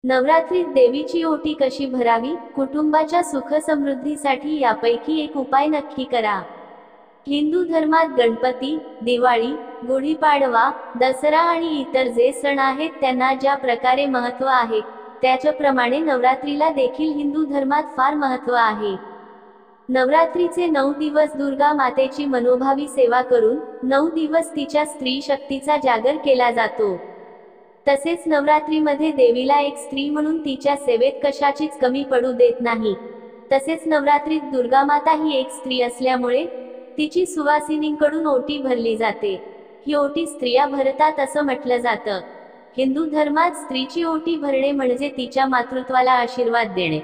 नवरात्रीत देवीची ओटी कशी भरावी? कुटुंबाच्या सुख समृद्धीसाठी यापैकी एक उपाय नक्की करा। हिंदू धर्मात गणपती, दिवाळी, गुढीपाडवा, दसरा आणि इतर जे सण आहेत त्यांना ज्या प्रकारे महत्त्व आहे, त्याचप्रमाणे नवरात्रीला देखील हिंदू धर्मात फार महत्त्व आहे। नवरात्रीचे 9 दिवस दुर्गा मातेची मनोभावी सेवा करून 9 दिवस तिच्या स्त्री शक्तीचा जागर केला जातो। तसेच नवरात्रीमध्ये देवीला एक स्त्री म्हणून तिच्या सेवेत कशाचीच कमी पडू देत नाही। तसेच नवरात्रीत दुर्गा माता ही एक स्त्री असल्यामुळे तिची सुवासिनींकडून ओटी भरली जाते। ही ओटी स्त्रिया भरतात असं म्हटलं जातं। हिंदू धर्मात स्त्रीची ओटी भरणे म्हणजे तिच्या मातृत्वाला आशीर्वाद देणे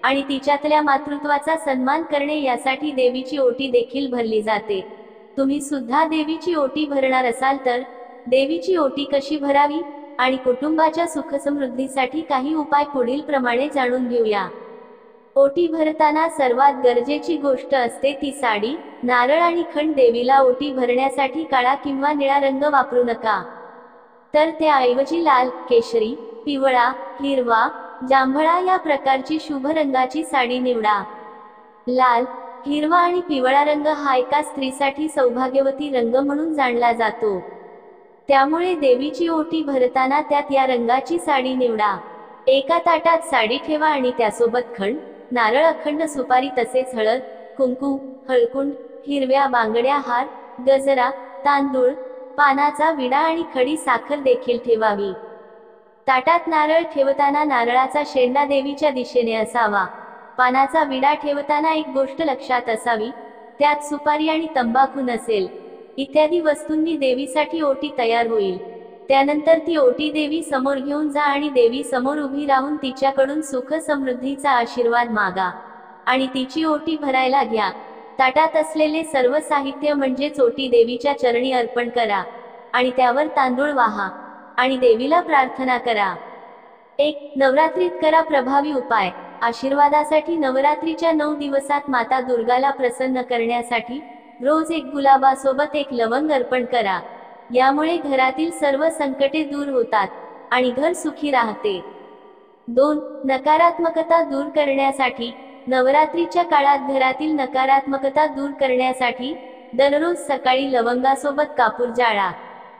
आणि तिच्यातल्या मातृत्वाचा सन्मान करणे, यासाठी देवीची ओटी देखील भरली जाते। तुम्ही सुद्धा देवीची ओटी भरणार असाल तर देवीची ओटी कशी भरावी आणि कुटुंबाच्या सुखसमृद्धीसाठी काही उपाय पुढील प्रमाणे जाणून घेऊया। ओटी भरताना सर्वात गरजेची गोष्ट असते ती साडी, नारळ आणि खण। देवीला ओटी भरण्यासाठी काळा किंवा निळा रंग वापरू नका, तर त्याऐवजी लाल, केशरी, पिवळा, हिरवा, जांभळा या प्रकारची शुभ रंगाची साडी निवडा। लाल, हिरवा आणि पिवळा रंग हा एका स्त्रीसाठी सौभाग्यवती रंग म्हणून जाणला जातो। त्यामुळे देवीची ओटी भरताना त्यात या रंगाची साडी निवडा। एका ताटात साडी ठेवा आणि त्यासोबत खण, नारळ, अखंड सुपारी तसेच हळद, कुंकू, हळकुंड, हिरव्या बांगड्या, हार, गजरा, तांदूळ, पानाचा विडा आणि खडी साखर देखील ठेवावी। ताटात नारळ ठेवताना नारळाचा शेंडा देवीच्या दिशेने असावा। पानाचा विडा ठेवताना एक गोष्ट लक्षात असावी, त्यात सुपारी आणि तंबाखू नसेल। इत्यादी वस्तूंनी देवीसाठी ओटी तयार होईल। त्यानंतर ती ओटी देवी समोर घेऊन जा आणि देवी समोर उभी राहून तिच्याकडून सुख समृद्धीचा आशीर्वाद मागा आणि तिची ओटी भरायला घ्या। ताटात असलेले सर्व साहित्य म्हणजेच ओटी देवीच्या चरणी अर्पण करा आणि त्यावर तांदूळ वाहा आणि देवीला प्रार्थना करा। 1. नवरात्रीत करा प्रभावी उपाय। आशीर्वादासाठी नवरात्रीच्या 9 दिवसात माता दुर्गाला प्रसन्न करण्यासाठी रोज एक गुलाबासोबत एक लवंग अर्पण करा। यामुळे घरातील सर्व संकटे दूर होतात आणि घर सुखी राहते। 2. नकारात्मकता दूर करण्यासाठी नवरात्रीच्या काळात घरातील नकारात्मकता दूर करण्यासाठी दररोज सकाळी लवंगासोबत कापूर जाळा।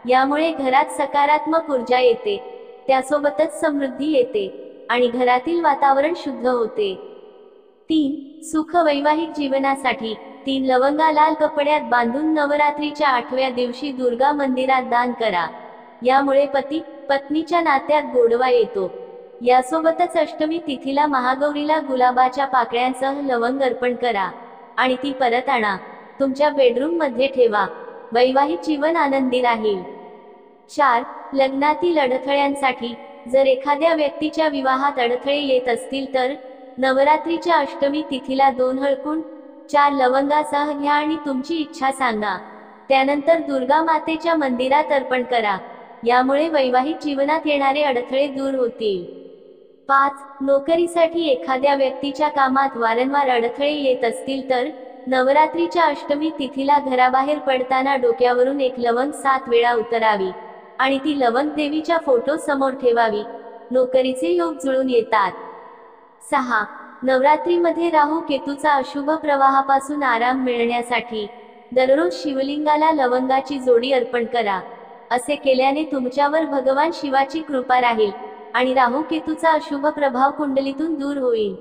यामुळे घरात सकारात्मक ऊर्जा येते, त्यासोबतच समृद्धी येते आणि घरातील वातावरण शुद्ध होते। 3. सुख वैवाहिक जीवनासाठी 3 लवंगा लाल कपड्यात बांधून नवरात्रीच्या 8व्या दिवशी दुर्गा मंदिरात दान करा। यामुळे पती पत्नीच्या नात्यात गोडवा येतो। यासोबतच अष्टमी तिथीला महागौरीला गुलाबाच्या पाकळ्यांसह लवंग अर्पण करा आणि ती परत आणा, तुमच्या बेडरूम मध्ये ठेवा। वैवाहिक जीवन आनंदी राहील। 4. लग्नातील अडथळ्यांसाठी जर एखाद्या व्यक्तीच्या विवाहात अडथळे येत असतील तर नवरात्रीच्या अष्टमी तिथीला 2 हळकुंड 4 लवंगासह घ्या आणि तुमची इच्छा सांगा। त्यानंतर दुर्गा मातेच्या मंदिरात अर्पण करा। यामुळे वैवाहिक जीवनात येणारे अडथळे दूर होतील। 5. नोकरीसाठी एखाद्या व्यक्तीच्या कामात वारंवार अडथळे येत असतील तर नवरात्रीच्या अष्टमी तिथीला घराबाहेर पडताना डोक्यावरून एक लवंग 7 वेळा उतरावी आणि ती लवंग देवीच्या फोटो समोर ठेवावी। नोकरीचे योग जुळून येतात। 6. नवरात्रीमध्ये राहू केतूचा अशुभ प्रवाहापासून आराम मिळण्यासाठी दररोज शिवलिंगाला लवंगाची जोडी अर्पण करा। असे केल्याने तुमच्यावर भगवान शिवाची कृपा राहील आणि राहू केतूचा अशुभ प्रभाव कुंडलीतून दूर होईल।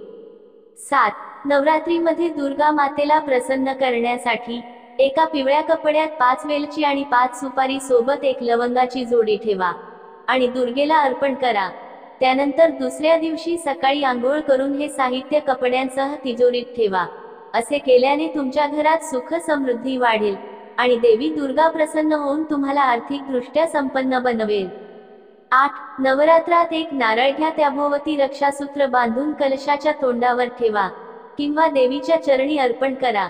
7. नवरात्रीमध्ये दुर्गा मातेला प्रसन्न करण्यासाठी एका पिवळ्या कपड्यात 5 वेलची आणि 5 सुपारी सोबत एक लवंगाची जोडी ठेवा आणि दुर्गेला अर्पण करा। त्यानंतर दुसऱ्या दिवशी सकाळी आंघोळ करून हे साहित्य कपड्यांसह तिजोरीत ठेवा। असे केल्याने तुमच्या घरात सुख समृद्धी वाढेल आणि देवी दुर्गा प्रसन्न होऊन तुम्हाला आर्थिकदृष्ट्या संपन्न बनवेल। 8. नवरात्रात एक नारळ घ्या, त्याभोवती रक्षासूत्र बांधून कलशाच्या तोंडावर ठेवा किंवा देवीच्या चरणी अर्पण करा।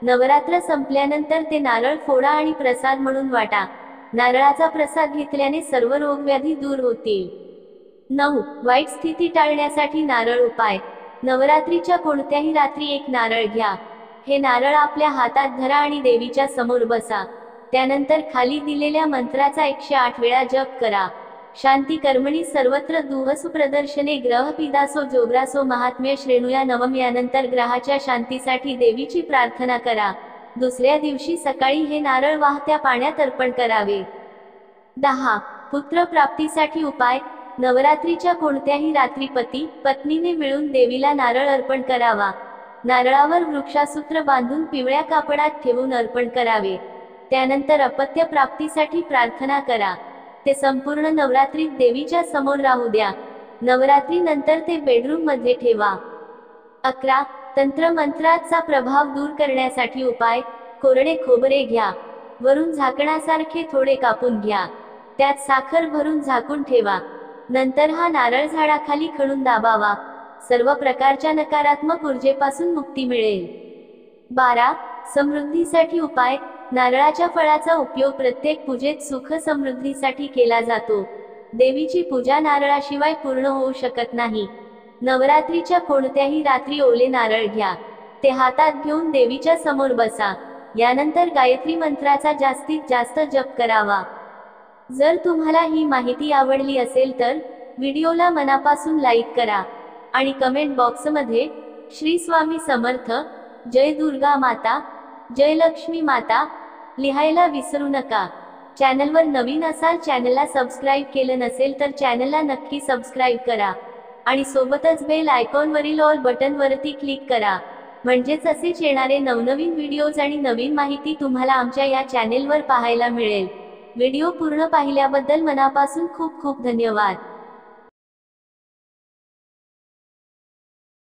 नवरात्र संपल्यानंतर ते नारळ फोडा आणि प्रसाद म्हणून वाटा। नारळाचा प्रसाद घेतल्याने सर्व रोगव्याधी दूर होतील। 9. वाईट स्थिती टाळण्यासाठी नारळ उपाय। नवरात्रीच्या कोणत्याही रात्री एक नारळ घ्या। हे नारळ आपल्या हातात धरा आणि देवीच्या समोर बसा। त्यानंतर खाली दिलेल्या मंत्राचा 108 वेळा जप करा। शांती कर्मणी सर्वत्र दुःसु प्रदर्शने ग्रह पिदासो जोग्रासो महात्म्य श्रेणुया नवम. यानंतर ग्रहाच्या शांतीसाठी देवीची प्रार्थना करा. दुसऱ्या दिवशी सकाळी हे नारळ वाहत्या पाण्यात अर्पण करावे. 10. पुत्र प्राप्तीसाठी उपाय. नवरात्रीच्या कोणत्याही रात्री पती पत्नीने मिळून देवीला नारळ अर्पण करावा. नारळावर वृक्षासूत्र बांधून पिवळ्या कापडात ठेवून अर्पण करावे. त्यानंतर अपत्य प्राप्तीसाठी प्रार्थना करा. ते संपूर्ण नवरात्रीत देवीच्या समोर राहू द्या. नवरात्री नंतर ते बेडरूम मध्ये ठेवा. 11. तंत्रमंत्राचा प्रभाव दूर करण्यासाठी उपाय. कोरडे खोबरे घ्या. वरून झाकणासारखे थोडे कापून घ्या. त्यात साखर भरून झाकून ठेवा. नंतर हा नारळ झाडाखाली खणून दाबावा. सर्व प्रकारच्या नकारात्मक ऊर्जेपासून मुक्ती मिळेल. 12. समृद्धीसाठी उपाय. नारळाच्या फळाचा उपयोग प्रत्येक पूजेत सुख समृद्धीसाठी केला जातो. देवीची पूजा नारळाशिवाय पूर्ण होऊ शकत नाही. नवरात्रीच्या कोणत्याही रात्री ओले नारळ घ्या. ते हातात घेऊन देवीच्या समोर बसा. यानंतर गायत्री मंत्राचा जास्तीत जास्त जप करावा. जर तुम्हाला ही माहिती आवडली असेल तर व्हिडिओला मनापासून लाईक करा आणि कमेंट बॉक्समध्ये श्री स्वामी समर्थ, जय दुर्गा माता, जय लक्ष्मी माता लिहायला विसरू नका. चॅनलवर नवीन असाल, चॅनलला सबस्क्राईब केलं नसेल तर चॅनलला नक्की सबस्क्राईब करा आणि सोबतच बेल आयकॉनवरील ऑल बटनवरती क्लिक करा. म्हणजेच असेच येणारे नवनवीन व्हिडिओज आणि नवीन माहिती तुम्हाला आमच्या या चॅनेलवर पाहायला मिळेल. व्हिडिओ पूर्ण पाहिल्याबद्दल मनापासून खूप खूप धन्यवाद.